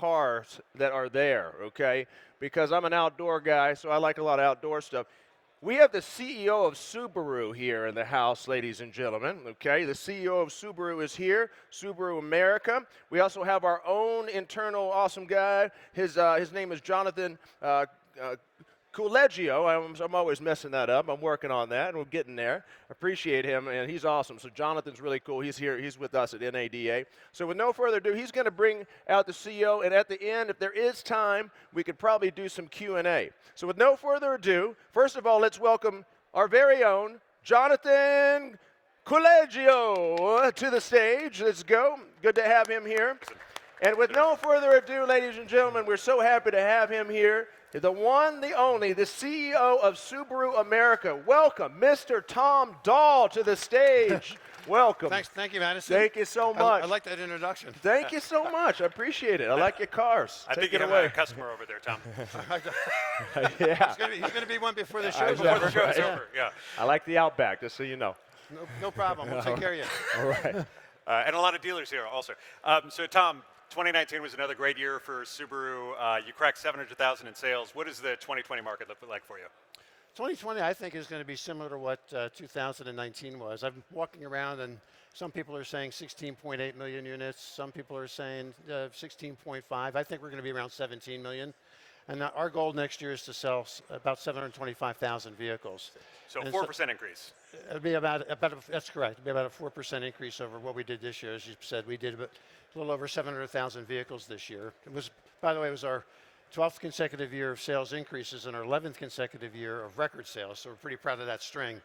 cars that are there, okay? Because I'm an outdoor guy, so I like a lot of outdoor stuff. We have the CEO of Subaru here in the house, ladies and gentlemen, okay? The CEO of Subaru is here, Subaru America. We also have our own internal awesome guy. His name is Jonathan Colegio. I'm always messing that up. I'm working on that, and we're getting there. Appreciate him, and he's awesome. So Jonathan's really cool. He's here. He's with us at NADA. So with no further ado, he's going to bring out the CEO, and at the end, if there is time, we could probably do some Q&A. So with no further ado, first of all, let's welcome our very own Jonathan Colegio to the stage. Let's go. Good to have him here. And with no further ado, ladies and gentlemen, we're so happy to have him here. The one, the only, the CEO of Subaru America. Welcome, Mr. Tom Dahl, to the stage. Welcome. Thank you, Madison. Thank you so much. I like that introduction. Take you so much. I appreciate it. I like your cars. I think you have a customer over there, Tom. Yeah. He's going to be one before the show. Before the show's over, yeah. I like the Outback, just so you know. No problem. We'll take care of you. All right. And a lot of dealers here also. So, Tom, 2019 was another great year for Subaru. You cracked 700,000 in sales. What does the 2020 market look like for you? 2020, I think, is going to be similar to what 2019 was. I'm walking around, and some people are saying 16.8 million units. Some people are saying 16.5. I think we're going to be around 17 million. And our goal next year is to sell about 725,000 vehicles. So 4% increase. It'll be that's correct. It'll be about a 4% increase over what we did this year. As you said, we did a little over 700,000 vehicles this year. It was, by the way, it was our 12th consecutive year of sales increases and our 11th consecutive year of record sales. So we're pretty proud of that string.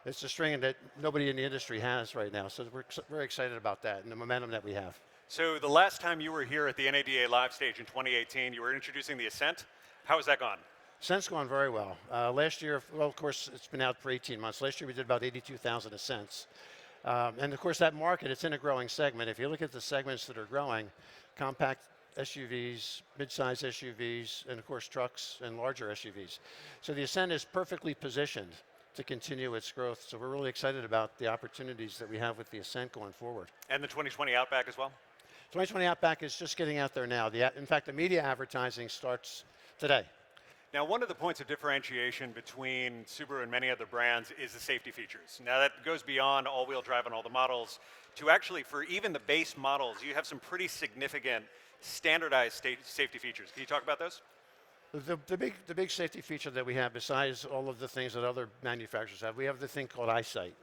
It's a string that nobody in the industry has right now. So we're very excited about that and the momentum that we have. So the last time you were here at the NADA Live stage in 2018, you were introducing the Ascent. How has that gone? Ascent's gone very well. Last year, well, of course, it's been out for 18 months. Last year we did about 82,000 Ascents. And of course that market, it's in a growing segment. If you look at the segments that are growing, compact SUVs, mid-size SUVs, and of course trucks and larger SUVs. So the Ascent is perfectly positioned to continue its growth. So we're really excited about the opportunities that we have with the Ascent going forward. And the 2020 Outback as well? 2020 Outback is just getting out there now. In fact, the media advertising starts today. Now, one of the points of differentiation between Subaru and many other brands is the safety features. Now, that goes beyond all-wheel drive on all the models to actually, for even the base models, you have some pretty significant standardized safety features. Can you talk about those? The big safety feature that we have, besides all of the things that other manufacturers have, we have the thing called eyesight,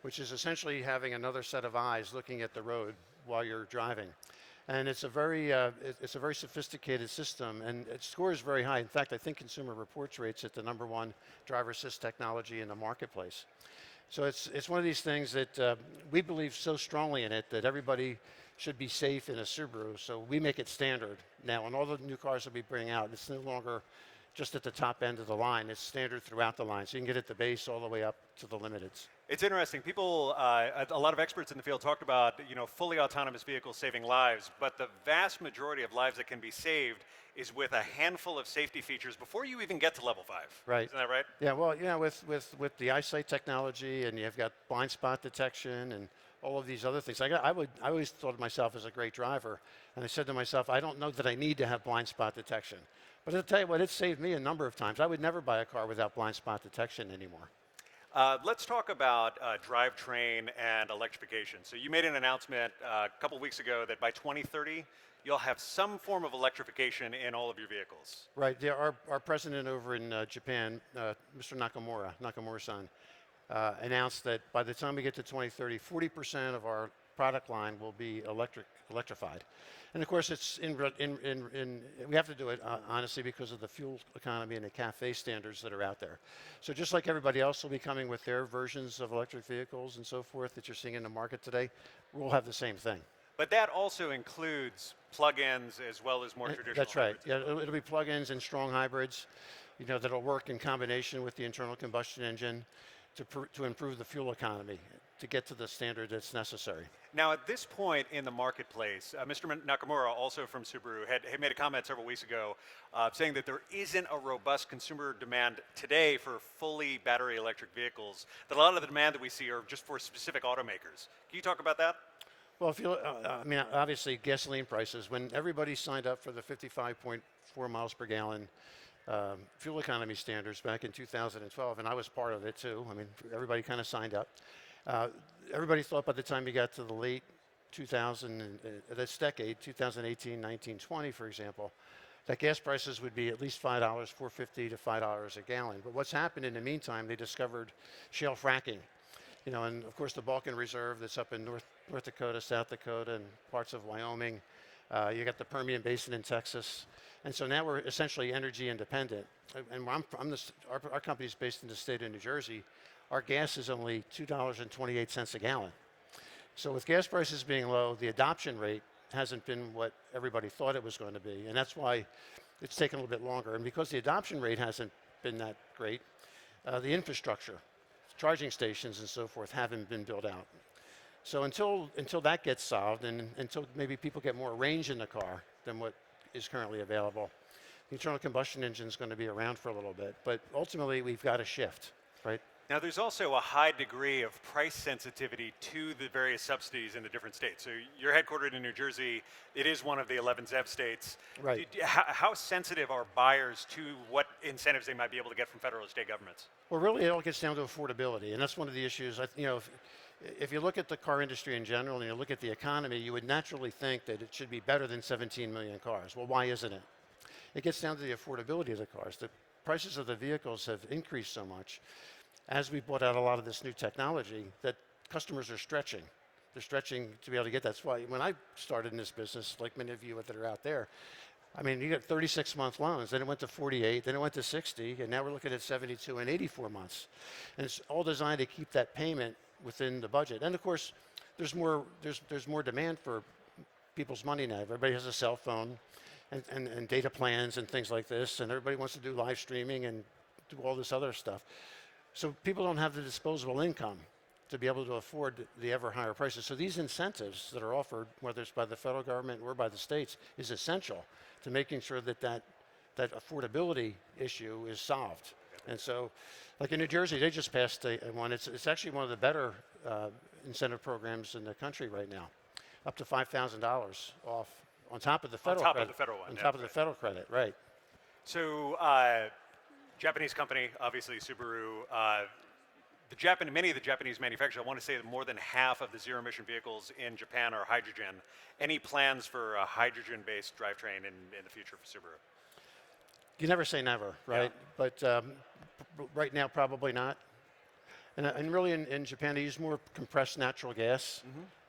which is essentially having another set of eyes looking at the road while you're driving. And it's a very sophisticated system, and it scores very high. In fact, I think Consumer Reports rates it the #1 driver assist technology in the marketplace. So it's one of these things that we believe so strongly in it that everybody should be safe in a Subaru. So we make it standard now. And all the new cars that we bring out, it's no longer just at the top end of the line. It's standard throughout the line. So you can get at the base all the way up to the limiteds. It's interesting. People, a lot of experts in the field talked about, fully autonomous vehicles saving lives, but the vast majority of lives that can be saved is with a handful of safety features before you even get to level 5. Right. Isn't that right? Yeah. Well, with the eyesight technology, and you've got blind spot detection and all of these other things. I always thought of myself as a great driver, and I said to myself, I don't know that I need to have blind spot detection. But I'll tell you what, it saved me a number of times. I would never buy a car without blind spot detection anymore. Let's talk about drivetrain and electrification. So you made an announcement a couple weeks ago that by 2030, you'll have some form of electrification in all of your vehicles. Right. Yeah, our president over in Japan, Mr. Nakamura-san, announced that by the time we get to 2030, 40% of our product line will be electrified. And of course, it's we have to do it honestly because of the fuel economy and the CAFE standards that are out there. So just like everybody else will be coming with their versions of electric vehicles and so forth that you're seeing in the market today, we'll have the same thing. But that also includes plug-ins as well as more traditional That's right. hybrids. Yeah, it'll be plug-ins and strong hybrids, that'll work in combination with the internal combustion engine to improve the fuel economy, to get to the standard that's necessary. Now, at this point in the marketplace, Mr. Nakamura, also from Subaru, had made a comment several weeks ago saying that there isn't a robust consumer demand today for fully battery electric vehicles, that a lot of the demand that we see are just for specific automakers. Can you talk about that? Well, if you, I mean, obviously gasoline prices, when everybody signed up for the 55.4 miles per gallon fuel economy standards back in 2012, and I was part of it too. I mean, everybody kind of signed up. Everybody thought by the time you got to the late 2000, this decade, 2018, 19, 20, for example, that gas prices would be at least $5, $4.50 to $5 a gallon. But what's happened in the meantime, they discovered shale fracking. You know, and of course the Balkan Reserve that's up in North Dakota, South Dakota, and parts of Wyoming. You got the Permian Basin in Texas. And so now we're essentially energy independent. And our company's based in the state of New Jersey. Our gas is only $2.28 a gallon. So with gas prices being low, the adoption rate hasn't been what everybody thought it was going to be. And that's why it's taken a little bit longer. And because the adoption rate hasn't been that great, the infrastructure, charging stations and so forth haven't been built out. So until that gets solved and until maybe people get more range in the car than what is currently available, the internal combustion engine is going to be around for a little bit. But ultimately, we've got to shift, right? Now, there's also a high degree of price sensitivity to the various subsidies in the different states. So you're headquartered in New Jersey. It is one of the 11 ZEV states. Right. How sensitive are buyers to what incentives they might be able to get from federal and state governments? Well, really, it all gets down to affordability, and that's one of the issues. You know, if you look at the car industry in general and you look at the economy, you would naturally think that it should be better than 17 million cars. Well, why isn't it? It gets down to the affordability of the cars. The prices of the vehicles have increased so much as we brought out a lot of this new technology that customers are stretching. They're stretching to be able to get that. That's why when I started in this business, like many of you that are out there, I mean, you got 36-month loans, then it went to 48, then it went to 60, and now we're looking at 72 and 84 months. And it's all designed to keep that payment within the budget. And of course, there's more demand for people's money now. Everybody has a cell phone and data plans and things like this, and everybody wants to do live streaming and do all this other stuff. So people don't have the disposable income to be able to afford the ever higher prices. So these incentives that are offered, whether it's by the federal government or by the states, is essential to making sure that that affordability issue is solved. And so, like in New Jersey, they just passed one. It's actually one of the better incentive programs in the country right now, up to $5,000 off on top of the federal credit. On top of the federal one. On top of the federal credit, right. So, Japanese company, obviously Subaru. Many of the Japanese manufacturers, I want to say that more than half of the zero-emission vehicles in Japan are hydrogen. Any plans for a hydrogen-based drivetrain in the future for Subaru? You never say never, right? Yeah. But right now, probably not. And really, in Japan, they use more compressed natural gas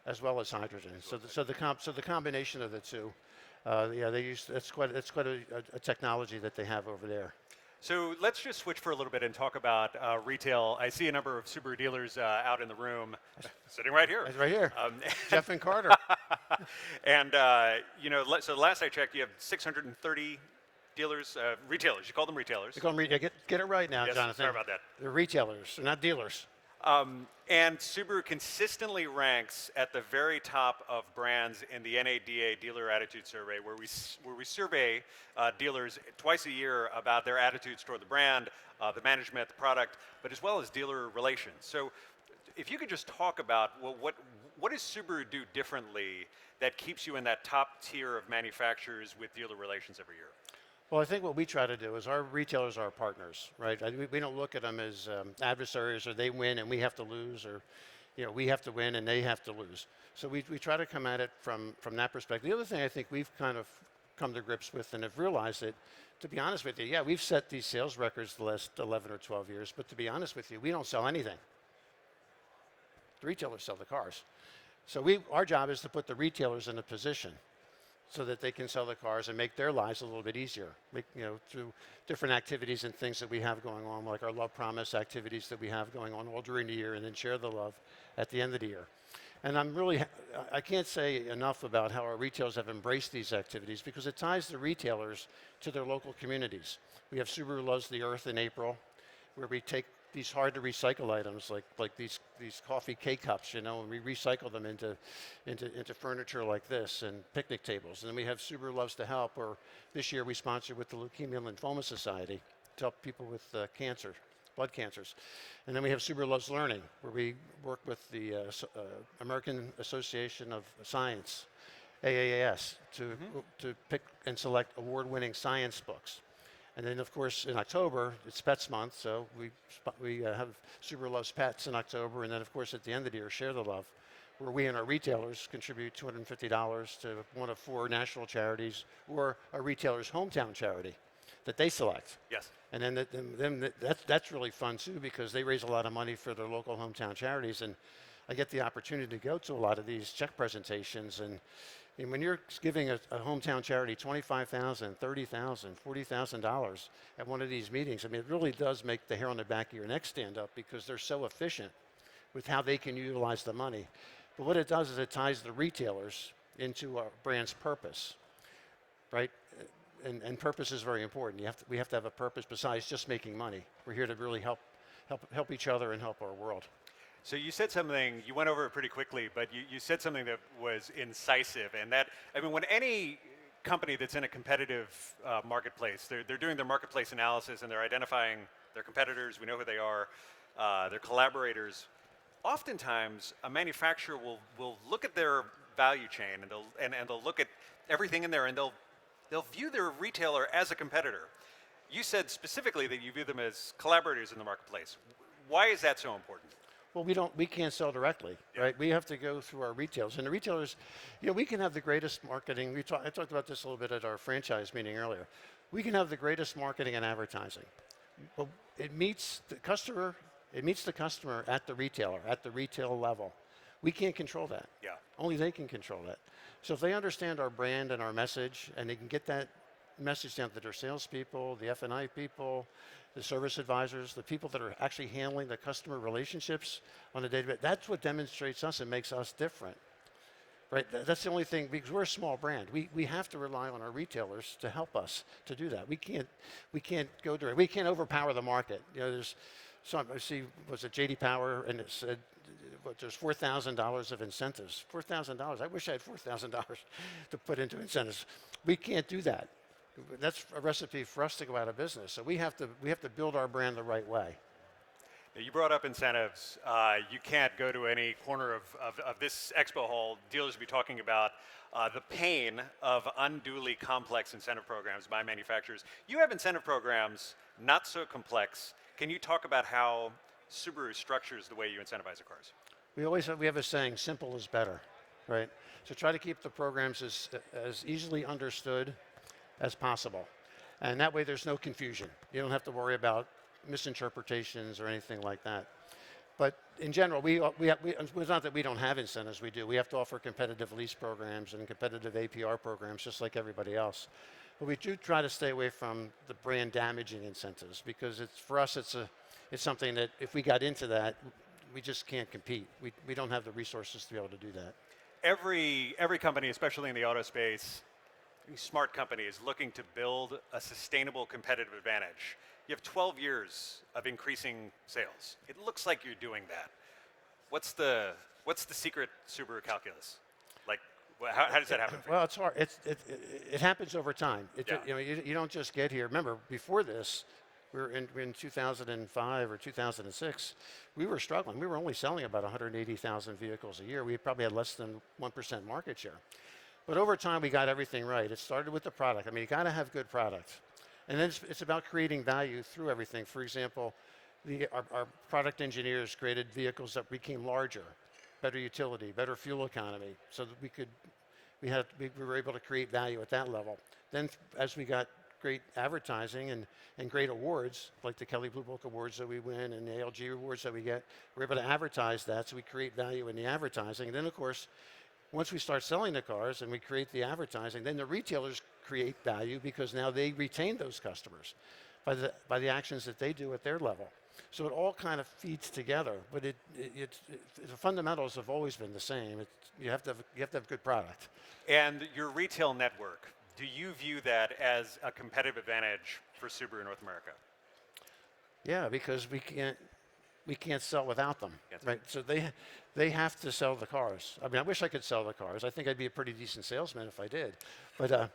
as well as hydrogen. So the combination of the two, yeah, they use that's quite a technology that they have over there. So let's just switch for a little bit and talk about retail. I see a number of Subaru dealers out in the room, sitting right here. Right here, Jeff and Carter. And you know, so last I checked, you have 630 dealers, retailers. You call them retailers. You call them get it right now, yes, Jonathan. Sorry about that. They're retailers, they're not dealers. And Subaru consistently ranks at the very top of brands in the NADA Dealer Attitude Survey, where we survey dealers twice a year about their attitudes toward the brand, the management, the product, but as well as dealer relations. So if you could just talk about, well, what does Subaru do differently that keeps you in that top tier of manufacturers with dealer relations every year? Well, I think what we try to do is our retailers are our partners, right? We don't look at them as adversaries, or they win and we have to lose, or you know, we have to win and they have to lose. So we try to come at it from that perspective. The other thing I think we've kind of come to grips with and have realized that, to be honest with you, yeah, we've set these sales records the last 11 or 12 years, but to be honest with you, we don't sell anything. The retailers sell the cars. So our job is to put the retailers in a position so that they can sell the cars and make their lives a little bit easier, through different activities and things that we have going on, like our Love Promise activities that we have going on all during the year, and then Share the Love at the end of the year. And I can't say enough about how our retailers have embraced these activities, because it ties the retailers to their local communities. We have Subaru Loves the Earth in April, where we take these hard to recycle items like these coffee K-cups, and we recycle them into furniture like this and picnic tables. And then we have Subaru Loves to Help, or this year we sponsored with the Leukemia and Lymphoma Society to help people with cancer, blood cancers. And then we have Subaru Loves Learning, where we work with the American Association of Science, AAAS, to pick and select award-winning science books. And then, of course, in October, it's Pets Month, so we have Subaru Loves Pets in October, and then, of course, at the end of the year, Share the Love, where we and our retailers contribute $250 to one of 4 national charities or a retailer's hometown charity that they select. Yes. And then that's really fun, too, because they raise a lot of money for their local hometown charities, and I get the opportunity to go to a lot of these check presentations, and when you're giving a hometown charity $25,000, $30,000, $40,000 at one of these meetings, I mean, it really does make the hair on the back of your neck stand up because they're so efficient with how they can utilize the money. But what it does is it ties the retailers into our brand's purpose, right? And purpose is very important. We have to have a purpose besides just making money. We're here to really help each other and help our world. So you said something, you went over it pretty quickly, but you said something that was incisive, and that, I mean, when any company that's in a competitive marketplace, they're doing their marketplace analysis and they're identifying their competitors, we know who they are, their collaborators. Oftentimes, a manufacturer will look at their value chain and they'll look at everything in there and they'll view their retailer as a competitor. You said specifically that you view them as collaborators in the marketplace. Why is that so important? Well, we can't sell directly, right? We have to go through our retailers, and the retailers, we can have the greatest marketing. I talked about this a little bit at our franchise meeting earlier. We can have the greatest marketing and advertising, but it meets the customer at the retailer, at the retail level. We can't control that. Yeah. Only they can control that. So if they understand our brand and our message, and they can get that message down to their salespeople, the F&I people, the service advisors, the people that are actually handling the customer relationships on a day-to-day, that's what demonstrates us and makes us different, right? That's the only thing, because we're a small brand. We have to rely on our retailers to help us to do that. We can't go direct. We can't overpower the market. There's some, I see, was it J.D. Power, and it said, there's $4,000 of incentives. $4,000, I wish I had $4,000 to put into incentives. We can't do that. That's a recipe for us to go out of business. So we have to build our brand the right way. Now, you brought up incentives. You can't go to any corner of this expo hall. Dealers will be talking about the pain of unduly complex incentive programs by manufacturers. You have incentive programs not so complex. Can you talk about how Subaru structures the way you incentivize the cars? We have a saying, simple is better, right? So try to keep the programs as easily understood as possible. And that way there's no confusion. You don't have to worry about misinterpretations or anything like that. But in general, it's not that we don't have incentives, we do. We have to offer competitive lease programs and competitive APR programs just like everybody else. But we do try to stay away from the brand damaging incentives because for us it's something that if we got into that, we just can't compete. We don't have the resources to be able to do that. Every company, especially in the auto space, smart company is looking to build a sustainable competitive advantage. You have 12 years of increasing sales. It looks like you're doing that. What's the secret Subaru calculus? Like, how does that happen for you? Well, it's hard. It happens over time. You don't just get here. Remember, before this, we were in 2005 or 2006, we were struggling. We were only selling about 180,000 vehicles a year. We probably had less than 1% market share. But over time, we got everything right. It started with the product. I mean, you got to have good product. And then it's about creating value through everything. For example, our product engineers created vehicles that became larger, better utility, better fuel economy, so that we were able to create value at that level. Then as we got great advertising and great awards, like the Kelley Blue Book Awards that we win and the ALG awards that we get, we're able to advertise that, so we create value in the advertising. And then, of course, once we start selling the cars and we create the advertising, then the retailers create value because now they retain those customers by the actions that they do at their level. So it all kind of feeds together, but the fundamentals have always been the same. You have to have good product. And your retail network, do you view that as a competitive advantage for Subaru North America? Yeah, because we can't sell without them, right? So they have to sell the cars. I mean, I wish I could sell the cars. I think I'd be a pretty decent salesman if I did. But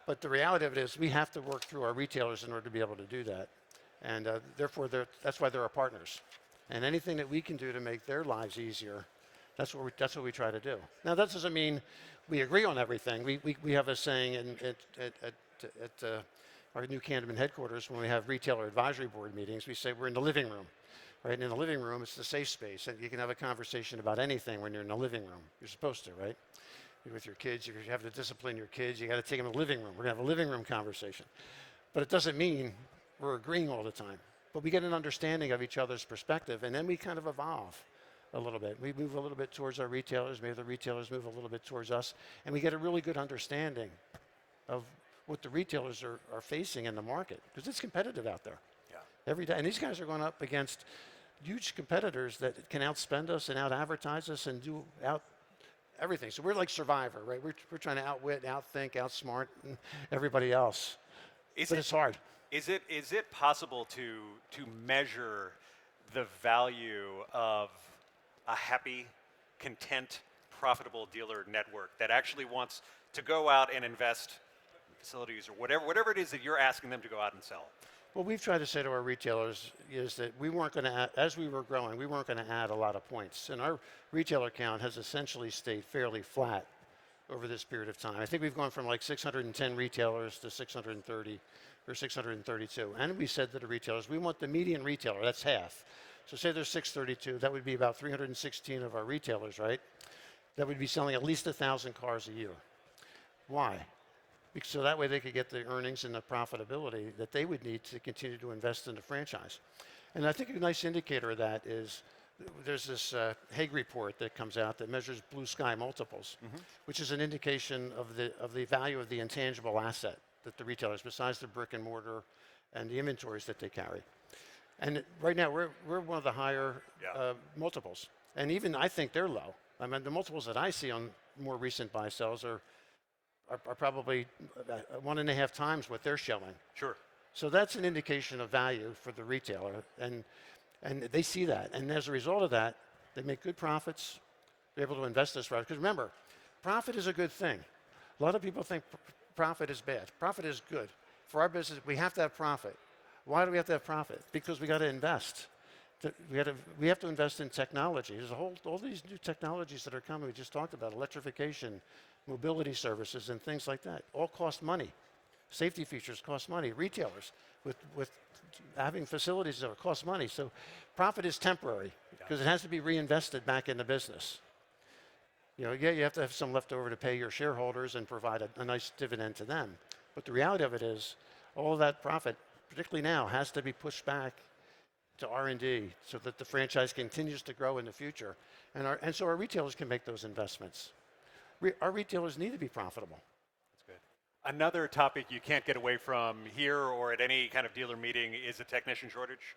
but the reality of it is we have to work through our retailers in order to be able to do that. And therefore, that's why they're our partners. And anything that we can do to make their lives easier, that's what we try to do. Now, that doesn't mean we agree on everything. We have a saying at our new Canterbury headquarters when we have retailer advisory board meetings, we say we're in the living room. Right? And in the living room, it's the safe space. And you can have a conversation about anything when you're in the living room. You're supposed to, right? You're with your kids, you have to discipline your kids, you got to take them to the living room. We're going to have a living room conversation. But it doesn't mean we're agreeing all the time. But we get an understanding of each other's perspective, and then we kind of evolve a little bit. We move a little bit towards our retailers, maybe the retailers move a little bit towards us, and we get a really good understanding of what the retailers are facing in the market, because it's competitive out there. Yeah. Every day. And these guys are going up against huge competitors that can outspend us and out-advertise us and do everything. So we're like Survivor, right? We're trying to outwit, outthink, outsmart everybody else. But it's hard. Is it possible to measure the value of a happy, content, profitable dealer network that actually wants to go out and invest in facilities or whatever it is that you're asking them to go out and sell? What we've tried to say to our retailers is that we weren't going to, as we were growing, we weren't going to add a lot of points. And our retailer count has essentially stayed fairly flat over this period of time. I think we've gone from like 610 retailers to 630 or 632. And we said to the retailers, we want the median retailer, that's half. So say there's 632, that would be about 316 of our retailers, right? That would be selling at least 1,000 cars a year. Why? So that way they could get the earnings and the profitability that they would need to continue to invest in the franchise. And I think a nice indicator of that is there's this Hague report that comes out that measures blue sky multiples, which is an indication of the value of the intangible asset that the retailers, besides the brick and mortar and the inventories that they carry. And right now we're one of the higher multiples. And even I think they're low. I mean, the multiples that I see on more recent buy sells are probably 1.5 times what they're showing. Sure. So that's an indication of value for the retailer, and they see that. And as a result of that, they make good profits. They're able to invest this right. Because remember, profit is a good thing. A lot of people think profit is bad. Profit is good. For our business, we have to have profit. Why do we have to have profit? Because we got to invest. We have to invest in technology. There's all these new technologies that are coming. We just talked about electrification, mobility services, and things like that. All cost money. Safety features cost money. Retailers with having facilities that cost money. So profit is temporary because it has to be reinvested back in the business. You have to have some left over to pay your shareholders and provide a nice dividend to them. But the reality of it is, all of that profit, particularly now, has to be pushed back to R&D so that the franchise continues to grow in the future. And so our retailers can make those investments. Our retailers need to be profitable. That's good. Another topic you can't get away from here or at any kind of dealer meeting is a technician shortage.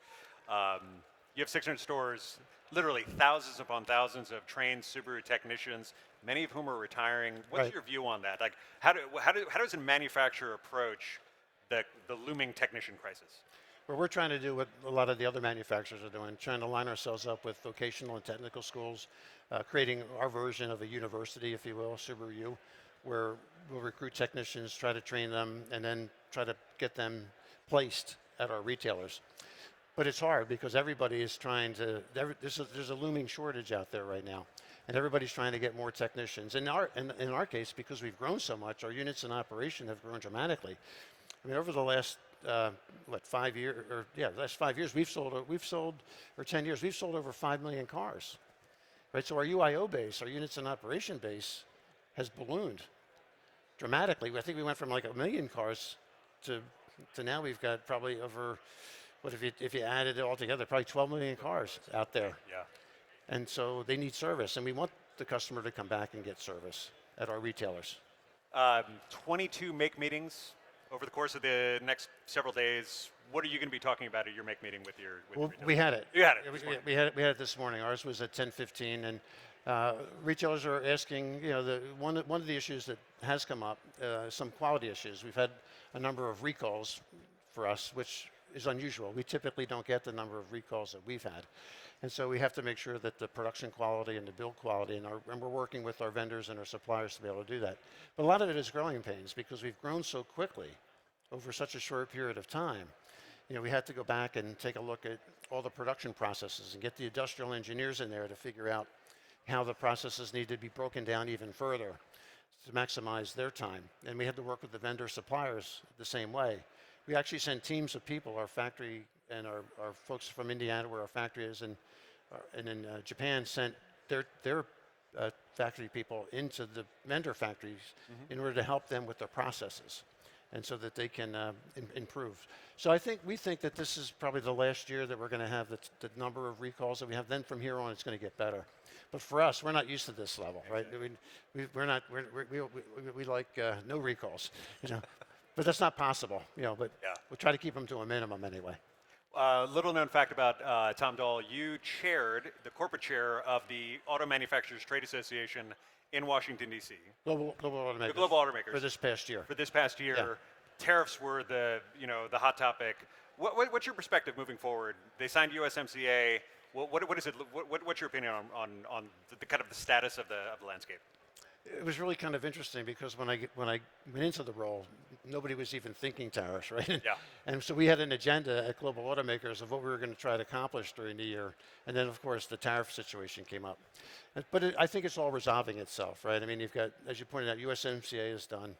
You have 600 stores, literally thousands upon thousands of trained Subaru technicians, many of whom are retiring. What's your view on that? Like, how does a manufacturer approach the looming technician crisis? Well, we're trying to do what a lot of the other manufacturers are doing, trying to line ourselves up with vocational and technical schools, creating our version of a university, if you will, Subaru U, where we'll recruit technicians, try to train them, and then try to get them placed at our retailers. But it's hard because everybody is trying to, there's a looming shortage out there right now, and everybody's trying to get more technicians. In our case, because we've grown so much, our units in operation have grown dramatically. I mean, over the last 5 years, last 5 years, or 10 years, we've sold over 5 million cars, right? So our UIO base, our units in operation base, has ballooned dramatically. I think we went from like 1 million cars to now we've got probably over, if you added it all together, probably 12 million cars out there. Yeah. And so they need service, and we want the customer to come back and get service at our retailers. 22 make meetings over the course of the next several days. What are you going to be talking about at your make meeting with your? We had it. You had it. This morning. We had it this morning. Ours was at 10:15, and retailers are asking. One of the issues that has come up, some quality issues. We've had a number of recalls for us, which is unusual. We typically don't get the number of recalls that we've had. And so we have to make sure that the production quality and the build quality, and we're working with our vendors and our suppliers to be able to do that. But a lot of it is growing pains because we've grown so quickly over such a short period of time. we had to go back and take a look at all the production processes and get the industrial engineers in there to figure out how the processes need to be broken down even further to maximize their time. And we had to work with the vendor suppliers the same way. We actually sent teams of people, our factory and our folks from Indiana where our factory is, and in Japan sent their factory people into the vendor factories in order to help them with their processes and so that they can improve. So we think that this is probably the last year that we're going to have the number of recalls that we have. Then from here on, it's going to get better. But for us, we're not used to this level, right? We like no recalls, but that's not possible, but we'll try to keep them to a minimum anyway. Little known fact about Tom Dahl, you chaired the corporate chair of the Auto Manufacturers Trade Association in Washington, D.C. Global automakers. The global automakers. For this past year. For this past year, tariffs were the hot topic. What's your perspective moving forward? They signed USMCA. What is it? What's your opinion on the kind of the status of the landscape? It was really kind of interesting because when I went into the role, nobody was even thinking tariffs, right? Yeah. And so we had an agenda at Global Automakers of what we were going to try to accomplish during the year, and then of course the tariff situation came up. But I think it's all resolving itself, right? I mean, you've got, as you pointed out, USMCA is done.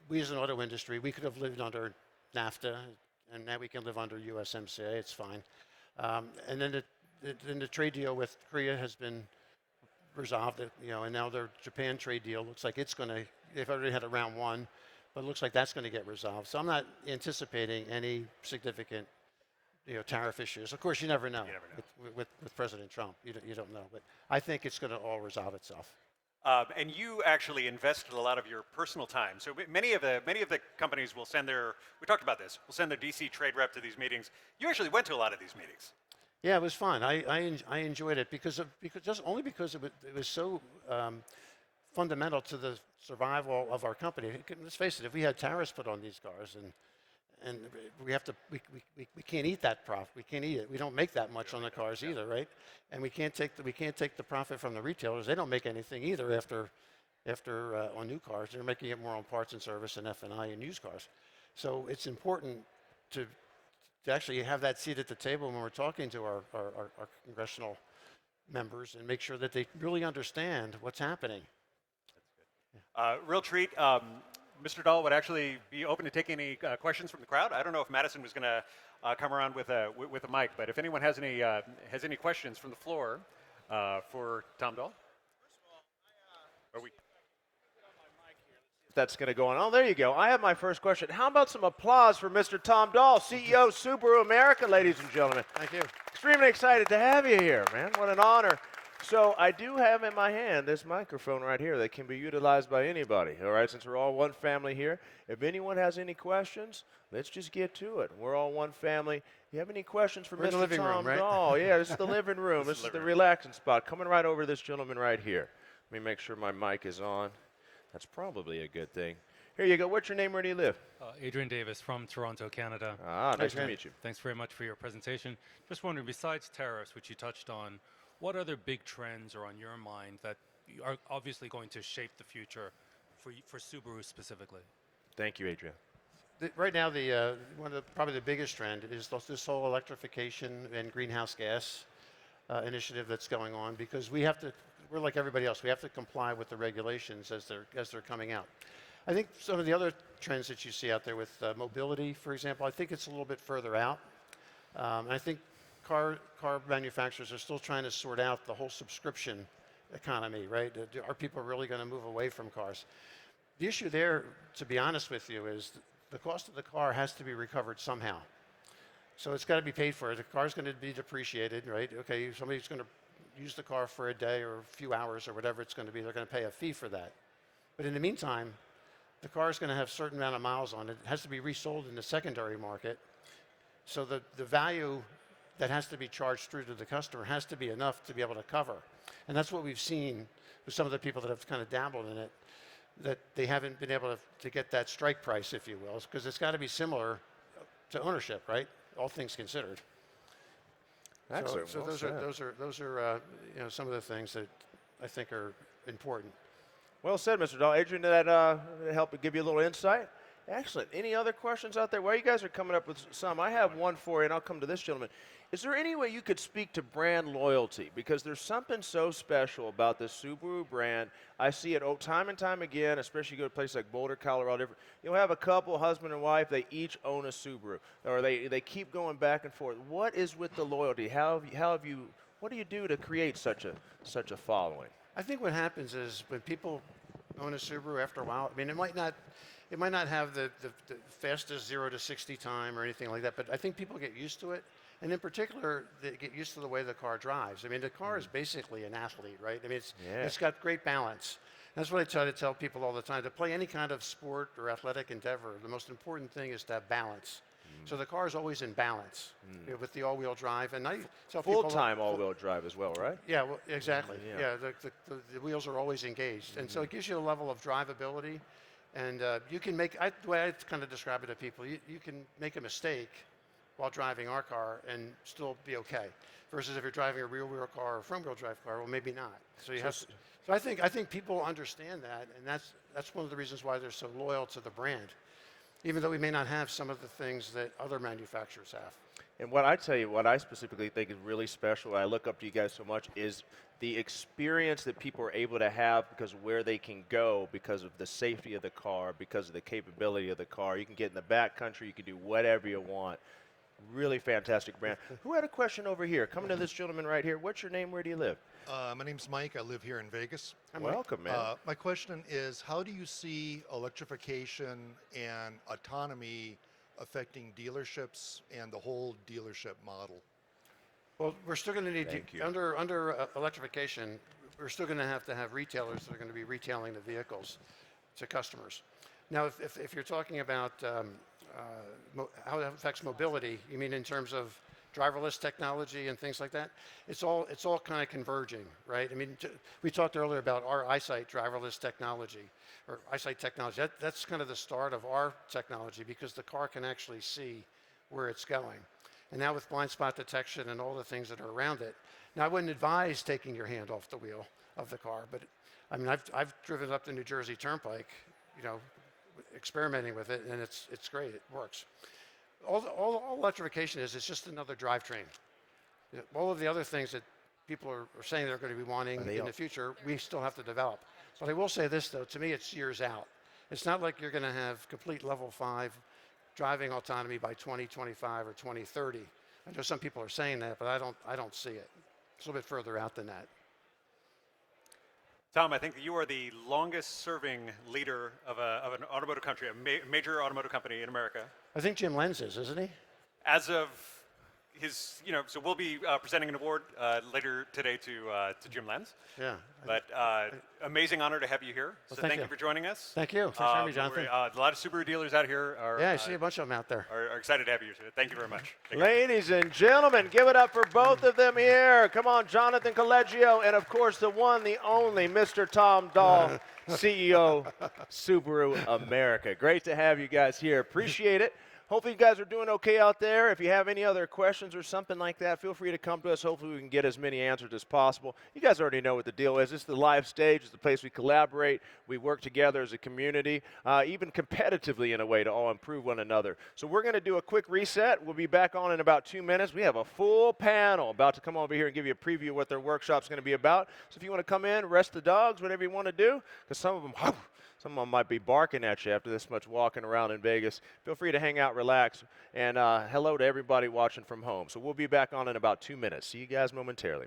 We as an auto industry, we could have lived under NAFTA, and now we can live under USMCA. It's fine. And then the trade deal with Korea has been resolved, and now their Japan trade deal looks like they've already had a round one, but it looks like that's going to get resolved. So I'm not anticipating any significant, tariff issues. Of course, you never know. With President Trump, you don't know, but I think it's going to all resolve itself. And you actually invested a lot of your personal time. So many of the companies will send we talked about this, will send their DC trade rep to these meetings. You actually went to a lot of these meetings. Yeah, it was fun. I enjoyed it because it was so fundamental to the survival of our company. Let's face it, if we had tariffs put on these cars and we can't eat that profit. We can't eat it. We don't make that much on the cars either, right? And we can't take the profit from the retailers. They don't make anything either after on new cars. They're making it more on parts and service and F&I and used cars. So it's important to actually have that seat at the table when we're talking to our congressional members and make sure that they really understand what's happening. Real treat. Mr. Dahl would actually be open to taking any questions from the crowd. I don't know if Madison was going to come around with a mic, but if anyone has any questions from the floor for Tom Dahl. First of all, That's going to go on. Oh, there you go. I have my first question. How about some applause for Mr. Tom Dahl, CEO of Subaru America, ladies and gentlemen. Thank you. Extremely excited to have you here, man. What an honor. So I do have in my hand this microphone right here that can be utilized by anybody, all right, since we're all one family here. If anyone has any questions, let's just get to it. We're all one family. You have any questions for Mr. living Tom room, right? Dahl? Yeah, this is the living room. This is the relaxing spot. Coming right over to this gentleman right here. Let me make sure my mic is on. That's probably a good thing. Here you go. What's your name? Where do you live? Adrian Davis from Toronto, Canada. Nice to meet you. Thanks very much for your presentation. Just wondering, besides tariffs, which you touched on, what other big trends are on your mind that are obviously going to shape the future for Subaru specifically? Thank you, Adrian. Right now, probably the biggest trend is this whole electrification and greenhouse gas initiative that's going on, because we're like everybody else. We have to comply with the regulations as they're coming out. I think some of the other trends that you see out there with mobility, for example, I think it's a little bit further out. I think car manufacturers are still trying to sort out the whole subscription economy, right? Are people really going to move away from cars? The issue there, to be honest with you, is the cost of the car has to be recovered somehow. So it's got to be paid for. The car's going to be depreciated, right? Okay, somebody's going to use the car for a day or a few hours or whatever it's going to be. They're going to pay a fee for that. But in the meantime, the car is going to have a certain amount of miles on it. It has to be resold in the secondary market. So the value that has to be charged through to the customer has to be enough to be able to cover. And that's what we've seen with some of the people that have kind of dabbled in it, that they haven't been able to get that strike price, if you will, because it's got to be similar to ownership, right? All things considered. Excellent. So those are some of the things that I think are important. Well said, Mr. Dahl. Adrian, did that help give you a little insight? Excellent. Any other questions out there? While you guys are coming up with some, I have one for you, and I'll come to this gentleman. Is there any way you could speak to brand loyalty? Because there's something so special about the Subaru brand. I see it time and time again, especially you go to places like Boulder, Colorado. You'll have a couple, husband and wife, they each own a Subaru, or they keep going back and forth. What is with the loyalty? What do you do to create such a following? I think what happens is when people own a Subaru after a while, I mean, it might not have the fastest 0 to 60 time or anything like that, but I think people get used to it. And in particular, they get used to the way the car drives. I mean, the car is basically an athlete, right? I mean, it's got great balance. That's what I try to tell people all the time. To play any kind of sport or athletic endeavor, the most important thing is to have balance. So the car is always in balance with the all-wheel drive. And I tell people full-time all-wheel drive as well, right? Yeah, well, exactly. Yeah, the wheels are always engaged. And so it gives you a level of drivability. And you can make, the way I kind of describe it to people, you can make a mistake while driving our car and still be okay. Versus if you're driving a rear-wheel car or a front-wheel drive car, well, maybe not. So you have. So I think people understand that, and that's one of the reasons why they're so loyal to the brand, even though we may not have some of the things that other manufacturers have. And what I tell you, what I specifically think is really special, I look up to you guys so much, is the experience that people are able to have because of where they can go, because of the safety of the car, because of the capability of the car. You can get in the back country, you can do whatever you want. Really fantastic brand. Who had a question over here? Coming to this gentleman right here. What's your name? Where do you live? My name's Mike. I live here in Vegas. Welcome, man. My question is, how do you see electrification and autonomy affecting dealerships and the whole dealership model? Well, we're still going to need, Thank you. under electrification, we're still going to have retailers that are going to be retailing the vehicles to customers. Now, if you're talking about how it affects mobility, you mean in terms of driverless technology and things like that? It's all kind of converging, right? I mean, we talked earlier about our eyesight driverless technology, or eyesight technology. That's kind of the start of our technology because the car can actually see where it's going. And now with blind spot detection and all the things that are around it, now I wouldn't advise taking your hand off the wheel of the car, but I mean, I've driven up the New Jersey Turnpike, experimenting with it, and it's great. It works. All electrification is, it's just another drivetrain. All of the other things that people are saying they're going to be wanting in the future, we still have to develop. But I will say this, though, to me, it's years out. It's not like you're going to have complete level 5 driving autonomy by 2025 or 2030. I know some people are saying that, but I don't see it. It's a little bit further out than that. Tom, I think that you are the longest serving leader of an automotive country, a major automotive company in America. I think Jim Lenz is, isn't he? As of his, so we'll be presenting an award later today to Jim Lenz. Yeah. But amazing honor to have you here. So thank you for joining us. Thank you. Thanks for having me, Jonathan. A lot of Subaru dealers out here are. Yeah, I see a bunch of them out there. Are excited to have you. Thank you very much. Ladies and gentlemen, give it up for both of them here. Come on, Jonathan Colleggio, and of course the one, the only, Mr. Tom Dahl, CEO, Subaru America. Great to have you guys here. Appreciate it. Hopefully you guys are doing okay out there. If you have any other questions or something like that, feel free to come to us. Hopefully we can get as many answers as possible. You guys already know what the deal is. This is the live stage. It's the place we collaborate. We work together as a community, even competitively in a way, to all improve one another. So we're going to do a quick reset. We'll be back on in about 2 minutes. We have a full panel about to come over here and give you a preview of what their workshop's going to be about. So if you want to come in, rest the dogs, whatever you want to do, because some of them might be barking at you after this much walking around in Vegas. Feel free to hang out, relax, and hello to everybody watching from home. So we'll be back on in about 2 minutes. See you guys momentarily.